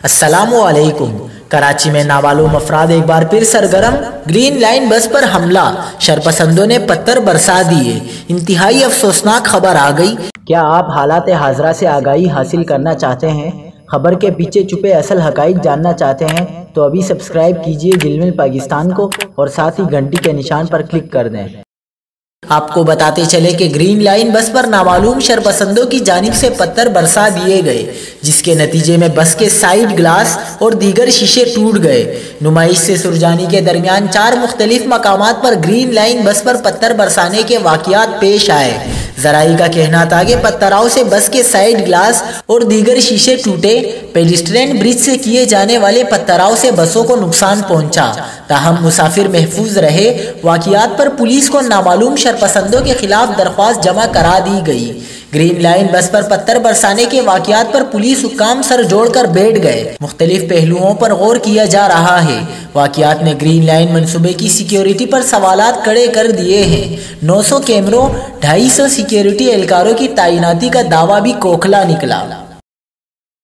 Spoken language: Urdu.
السلام علیکم۔ کراچی میں نامعلوم افراد ایک بار پھر سرگرم، گرین لائن بس پر حملہ، شرپسندوں نے پتھر برسا دیے۔ انتہائی افسوسناک خبر آ گئی۔ کیا آپ حالات حاضرہ سے آگاہی حاصل کرنا چاہتے ہیں؟ خبر کے پیچھے چھپے اصل حقائق جاننا چاہتے ہیں تو ابھی سبسکرائب کیجئے دل مل پاکستان کو اور ساتھ ہی گھنٹی کے نشان پر کلک کر دیں۔ آپ کو بتاتے چلے کہ گرین لائن بس پر نامعلوم شرپسندوں کی جانب سے پتھر برسا دیے گئے، جس کے نتیجے میں بس کے سائیڈ گلاس اور دیگر شیشے ٹوٹ گئے۔ نمائش سے سرجانی کے درمیان 4 مختلف مقامات پر گرین لائن بس پر پتھر برسانے کے واقعات پیش آئے۔ ذرائع کا کہنا تھا کہ پتھراؤ سے بس کے سائیڈ گلاس اور دیگر شیشے ٹوٹے۔ پیڈسٹرین برج سے کیے جانے والے پتھراؤ سے بسوں کو نقصان پہنچا، تاہم مسافر محفوظ رہے۔ واقعات پر پولیس کو نامعلوم شرپسندوں کے خلاف درخواست جمع کرا دی گئی۔ گرین لائن بس پر پتھر برسانے کے واقعات پر پولیس حکام سر جوڑ کر بیٹھ گئے۔ مختلف پہلوؤں پر غور کیا جا رہا ہے۔ واقعات نے گرین لائن منصوبے کی سیکیورٹی پر سوالات کھڑے کر دیے ہیں۔ 900 کیمروں، 250 سیکیورٹی اہلکاروں کی تعیناتی کا دعویٰ بھی کھوکھلا نکلا۔